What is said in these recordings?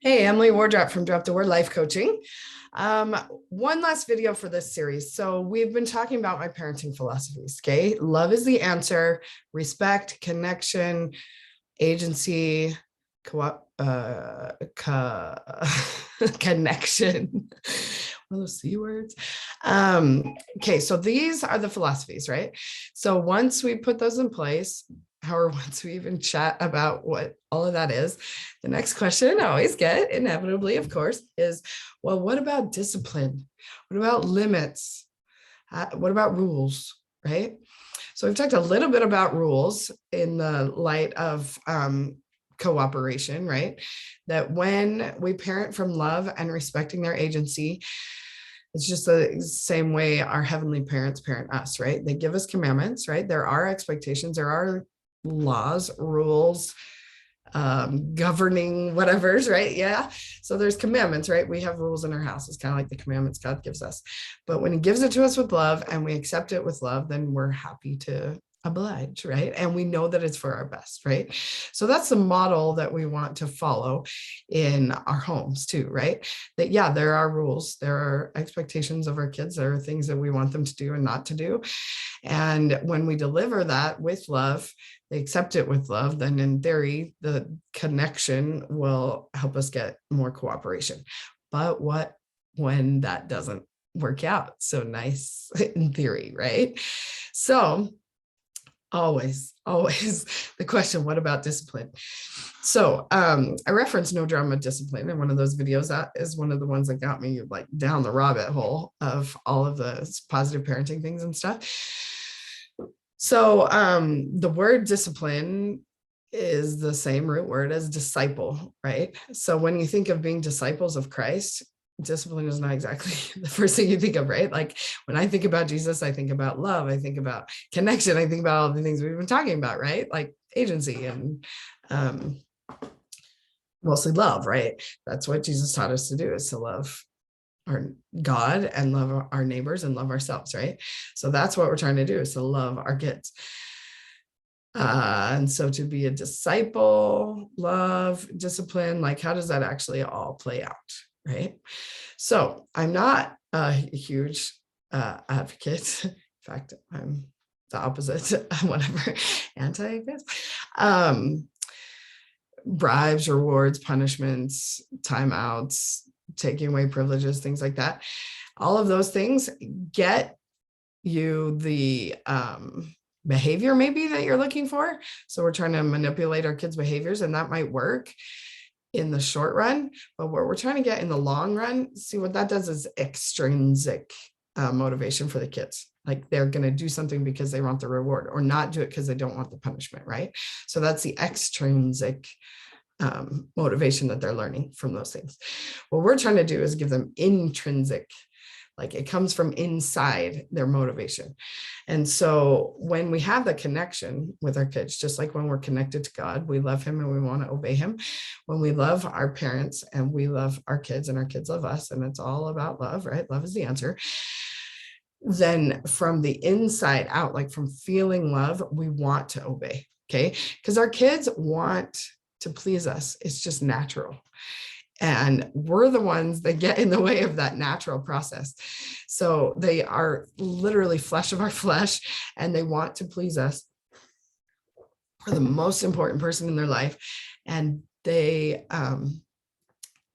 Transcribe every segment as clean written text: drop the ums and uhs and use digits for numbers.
Hey, Emily Wardrop from Drop the Word Life Coaching. Um, One last video for this series. So we've been talking about my parenting philosophies. Okay, love is the answer, respect, connection, agency, connection. One of those C words. Okay, so these are the philosophies, right? So once we put those in place, or once we even chat about what all of that is, the next question I always get, inevitably, of course, is, well, what about discipline? What about limits? What about rules, right? So we've talked a little bit about rules in the light of cooperation, right? That when we parent from love and respecting their agency, it's just the same way our heavenly parents parent us, right? They give us commandments, right? There are expectations, there are laws, rules, governing whatever's, right? Yeah. So there's commandments, right? We have rules in our house. It's kind of like the commandments God gives us. But when he gives it to us with love and we accept it with love, then we're happy to oblige, right? And we know that it's for our best, right? So that's the model that we want to follow in our homes too, right? That, yeah, there are rules, there are expectations of our kids, there are things that we want them to do and not to do. And when we deliver that with love, they accept it with love, then in theory, the connection will help us get more cooperation. But what when that doesn't work out so nice in theory, right? So always the question, what about discipline? So I referenced No Drama Discipline in one of those videos. That is one of the ones that got me like down the rabbit hole of all of the positive parenting things and stuff. So the word discipline is the same root word as disciple, right? So when you think of being disciples of Christ, discipline is not exactly the first thing you think of, right? Like when I think about Jesus, I think about love, I think about connection, I think about all the things we've been talking about, right? Like agency and mostly love, right? That's what Jesus taught us to do, is to love our God and love our neighbors and love ourselves, right? So that's what we're trying to do, is to love our kids. And so to be a disciple, love, discipline, like how does that actually all play out, right? So I'm not a huge advocate. In fact, I'm the opposite, whatever, anti, I guess. Bribes, rewards, punishments, timeouts, taking away privileges, things like that. All of those things get you the behavior maybe that you're looking for. So we're trying to manipulate our kids' behaviors, and that might work in the short run, but what we're trying to get in the long run, see what that does is extrinsic motivation for the kids. Like they're going to do something because they want the reward, or not do it because they don't want the punishment, right? So that's the extrinsic motivation that they're learning from those things. What we're trying to do is give them intrinsic, like it comes from inside their motivation. And so when we have the connection with our kids, just like when we're connected to God, we love him and we want to obey him. When we love our parents and we love our kids and our kids love us, and it's all about love, right? Love is the answer. Then from the inside out, like from feeling love, we want to obey, okay? Because our kids want to please us. It's just natural. And we're the ones that get in the way of that natural process. So they are literally flesh of our flesh, and they want to please us for the most important person in their life. And they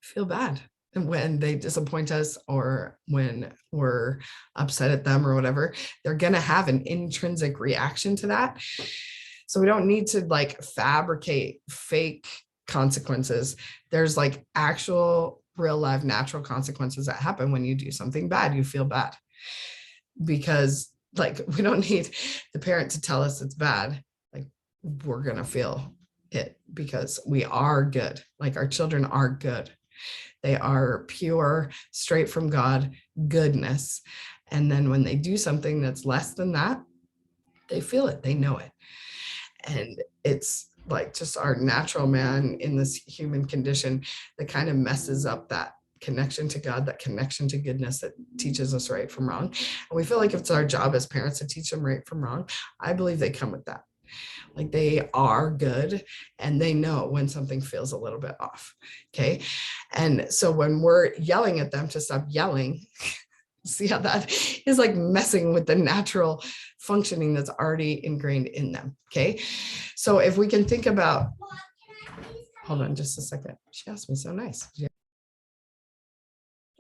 feel bad when they disappoint us, or when we're upset at them or whatever. They're going to have an intrinsic reaction to that. So we don't need to like fabricate fake consequences. There's like actual real life natural consequences that happen when you do something bad. You feel bad because like we don't need the parent to tell us it's bad. Like we're gonna feel it because we are good. Like our children are good. They are pure, straight from God goodness. And then when they do something that's less than that, they feel it, they know it. And it's like just our natural man in this human condition that kind of messes up that connection to God, that connection to goodness that teaches us right from wrong. And we feel like it's our job as parents to teach them right from wrong. I believe they come with that. Like they are good and they know when something feels a little bit off. Okay. And so when we're yelling at them to stop yelling, see how that is like messing with the natural functioning that's already ingrained in them. Okay. So if we can think about, hold on just a second. She asked me so nice.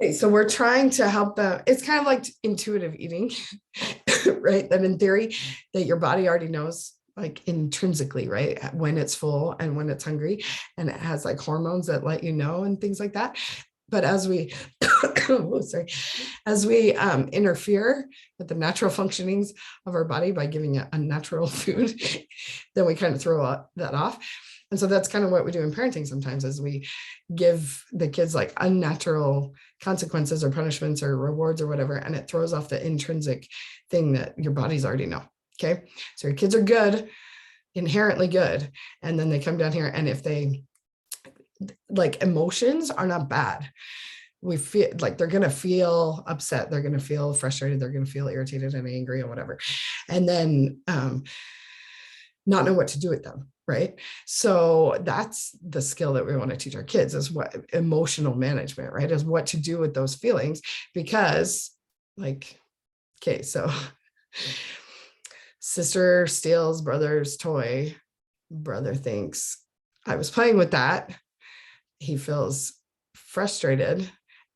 Okay, so we're trying to help them. It's kind of like intuitive eating, right? That in theory, that your body already knows like intrinsically, right? When it's full and when it's hungry, and it has like hormones that let you know and things like that. But as we, oh, sorry, as we interfere with the natural functionings of our body by giving it unnatural food, then we kind of throw that off. And so that's kind of what we do in parenting sometimes, is we give the kids like unnatural consequences or punishments or rewards or whatever, and it throws off the intrinsic thing that your bodies already know. Okay. So your kids are good, inherently good. And then they come down here, and if they like, emotions are not bad. We feel like they're going to feel upset. They're going to feel frustrated. They're going to feel irritated and angry or whatever. And then not know what to do with them. Right. So that's the skill that we want to teach our kids, is what emotional management, right? Is what to do with those feelings. Because like, okay, so sister steals brother's toy. Brother thinks I was playing with that. He feels frustrated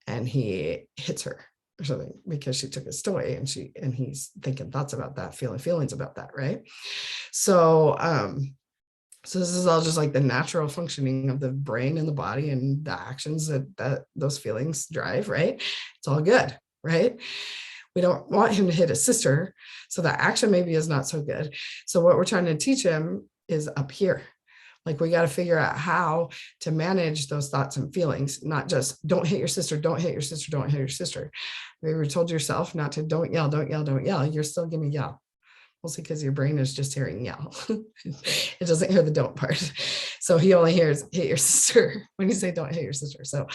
and he hits her or something because she took his toy, and he's thinking thoughts about that, feeling feelings about that. Right. So, so this is all just like the natural functioning of the brain and the body and the actions that those feelings drive, right? It's all good, right? We don't want him to hit his sister, so that action maybe is not so good. So what we're trying to teach him is up here. Like we got to figure out how to manage those thoughts and feelings, not just don't hit your sister, don't hit your sister, don't hit your sister. Maybe you told yourself not to, don't yell, don't yell, don't yell. You're still going to yell. Mostly because your brain is just hearing yell. It doesn't hear the don't part. So he only hears hit your sister when you say don't hit your sister. So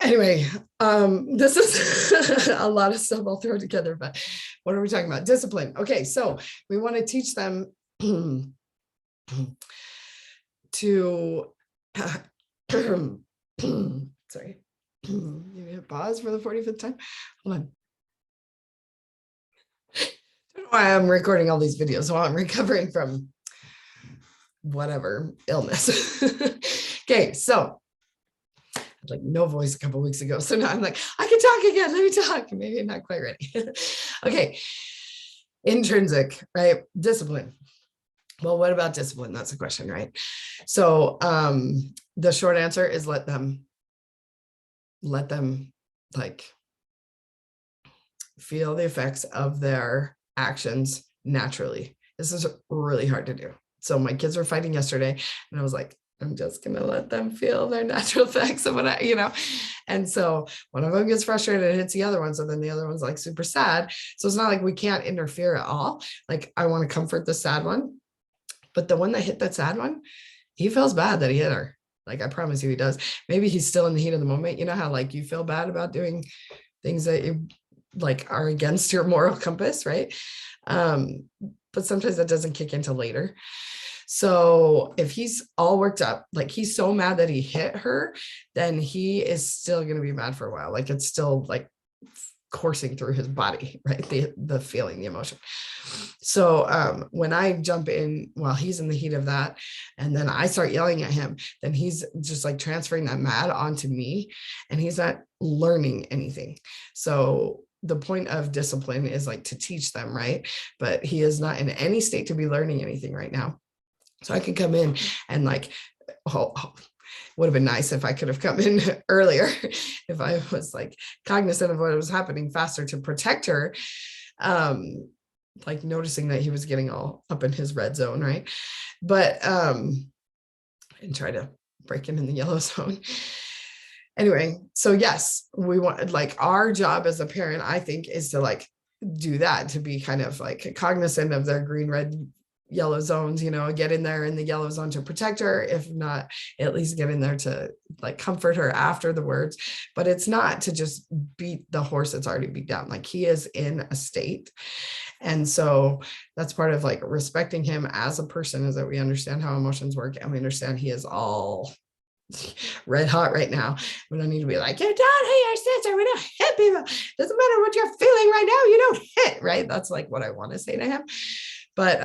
anyway, this is a lot of stuff I'll throw together, but what are we talking about? Discipline. Okay, so we want to teach them to sorry, you pause for the 45th time. Hold on. I don't know why I'm recording all these videos while I'm recovering from whatever illness. Okay, so I had like no voice a couple of weeks ago. So now I'm like, I can talk again. Let me talk. Maybe I'm not quite ready. Okay. Intrinsic, right? Discipline. Well, what about discipline? That's the question, right? So the short answer is let them like feel the effects of their actions naturally. This is really hard to do. So my kids were fighting yesterday, and I was like, I'm just going to let them feel their natural effects of what and so one of them gets frustrated and hits the other one. So then the other one's like super sad. So it's not like we can't interfere at all. Like I want to comfort the sad one, but the one that hit that sad one, he feels bad that he hit her. Like, I promise you he does. Maybe he's still in the heat of the moment. You know how like you feel bad about doing things that you like are against your moral compass, right? But sometimes that doesn't kick into later. So if he's all worked up, like he's so mad that he hit her, then he is still going to be mad for a while. Like it's still like coursing through his body, right? The feeling, the emotion. So when I jump in while he's in the heat of that, and then I start yelling at him, then he's just like transferring that mad onto me, and he's not learning anything. So the point of discipline is like to teach them, right? But he is not in any state to be learning anything right now. So I could come in and like, would have been nice if I could have come in earlier, if I was like cognizant of what was happening faster to protect her. Like noticing that he was getting all up in his red zone, right? But and try to break in the yellow zone. Anyway, so yes, we want, like, our job as a parent, I think, is to like do that, to be kind of like cognizant of their green, red, yellow zones, get in there in the yellow zone to protect her. If not, at least get in there to like comfort her after the words. But it's not to just beat the horse that's already beat down. Like he is in a state. And so that's part of like respecting him as a person, is that we understand how emotions work, and we understand he is all red hot right now. We don't need to be like, you don't hit your sister, we don't hit people. Doesn't matter what you're feeling right now, you don't hit, right? That's like what I want to say to him. But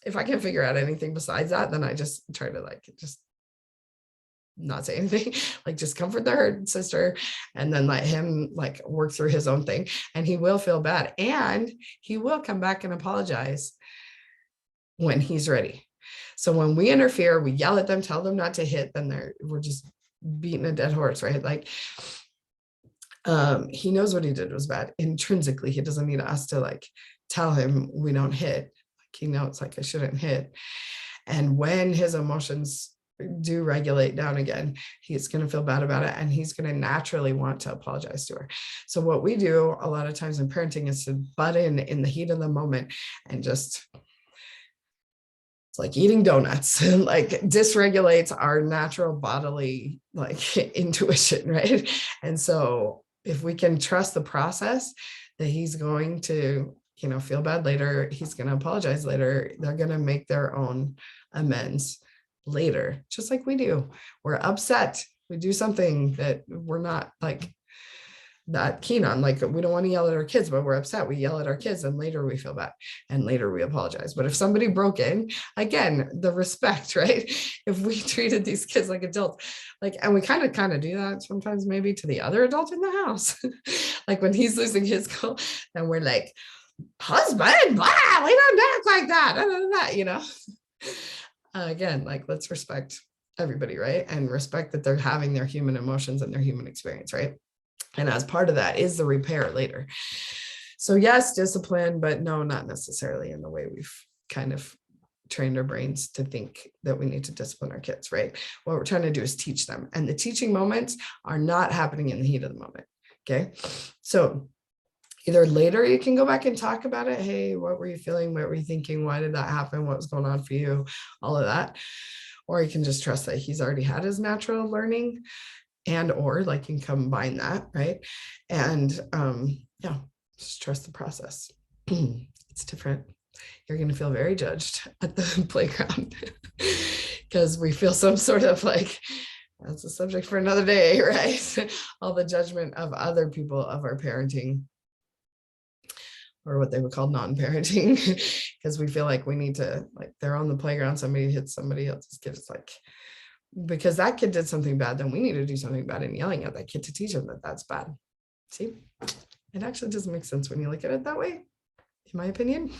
if I can figure out anything besides that, then I just try to like just not say anything, like just comfort the hurt sister, and then let him like work through his own thing. And he will feel bad, and he will come back and apologize when he's ready. So when we interfere, we yell at them, tell them not to hit, then we're just beating a dead horse, right? Like he knows what he did was bad intrinsically. He doesn't need us to like tell him we don't hit. Like he knows like I shouldn't hit. And when his emotions do regulate down again, he's going to feel bad about it, and he's going to naturally want to apologize to her. So what we do a lot of times in parenting is to butt in the heat of the moment and just, it's like eating donuts, like dysregulates our natural bodily like intuition, right? And so if we can trust the process, that he's going to, feel bad later, he's going to apologize later, they're going to make their own amends later, just like we do. We're upset, we do something that we're not like that keen on, like we don't want to yell at our kids, but we're upset, we yell at our kids, and later we feel bad, and later we apologize. But if somebody broke in, again, the respect, right? If we treated these kids like adults, like, and we kind of do that sometimes maybe to the other adult in the house, like when he's losing his cool, then we're like, husband, blah, we don't act like that, again, like let's respect everybody, right? And respect that they're having their human emotions and their human experience, right? And as part of that is the repair later. So yes, discipline, but no, not necessarily in the way we've kind of trained our brains to think that we need to discipline our kids, right? What we're trying to do is teach them. And the teaching moments are not happening in the heat of the moment, okay? So either later you can go back and talk about it. Hey, what were you feeling? What were you thinking? Why did that happen? What was going on for you? All of that. Or you can just trust that he's already had his natural learning, and or like you can combine that, right? And yeah, just trust the process. It's different. You're going to feel very judged at the playground because we feel some sort of like, that's a subject for another day, right? All the judgment of other people of our parenting, or what they would call non-parenting, because we feel like we need to, like, they're on the playground, somebody hits somebody else's kid, it's like, because that kid did something bad, then we need to do something bad and yelling at that kid to teach them that that's bad. See, it actually doesn't make sense when you look at it that way, in my opinion.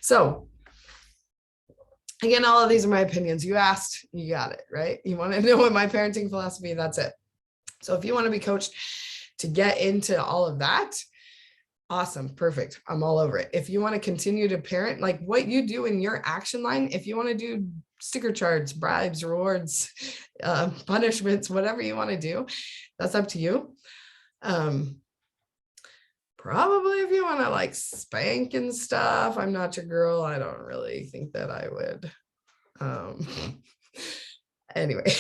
So again, all of these are my opinions. You asked, you got it, right? You want to know what my parenting philosophy, that's it. So if you want to be coached to get into all of that, awesome, perfect, I'm all over it. If you want to continue to parent, like what you do in your action line, if you want to do sticker charts, bribes, rewards, punishments, whatever you want to do, that's up to you. Probably if you want to like spank and stuff, I'm not your girl. I don't really think that I would. Anyway,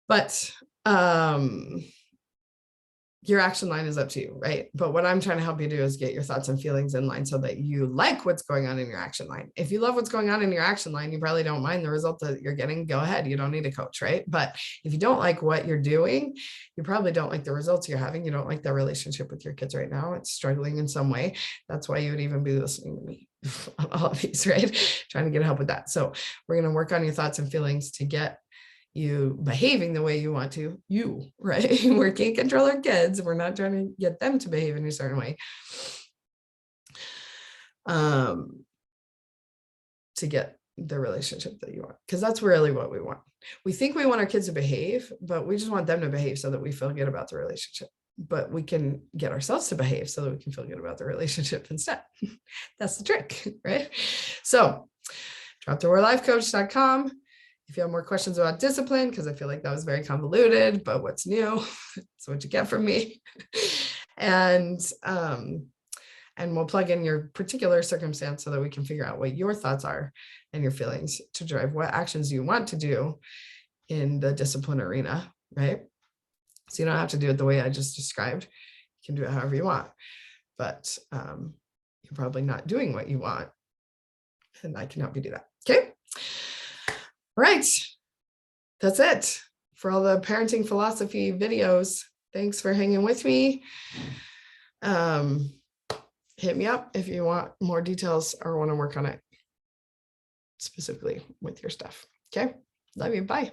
but your action line is up to you, right? But what I'm trying to help you do is get your thoughts and feelings in line so that you like what's going on in your action line. If you love what's going on in your action line, you probably don't mind the result that you're getting, go ahead. You don't need a coach, right? But if you don't like what you're doing, you probably don't like the results you're having. You don't like the relationship with your kids right now. It's struggling in some way. That's why you would even be listening to me on all of these, right? Trying to get help with that. So we're going to work on your thoughts and feelings to get you behaving the way you want to, right? We can't control our kids. We're not trying to get them to behave in a certain way. To get the relationship that you want, because that's really what we want. We think we want our kids to behave, but we just want them to behave so that we feel good about the relationship. But we can get ourselves to behave so that we can feel good about the relationship instead. That's the trick, right? So dropthewarlifecoach.com. If you have more questions about discipline, because I feel like that was very convoluted, but what's new? That's what you get from me. And and we'll plug in your particular circumstance so that we can figure out what your thoughts are and your feelings to drive what actions you want to do in the discipline arena, right? So you don't have to do it the way I just described. You can do it however you want, but you're probably not doing what you want, and I can help you do that. Okay. All right. That's it for all the parenting philosophy videos. Thanks for hanging with me. Hit me up if you want more details or want to work on it specifically with your stuff. Okay. Love you. Bye.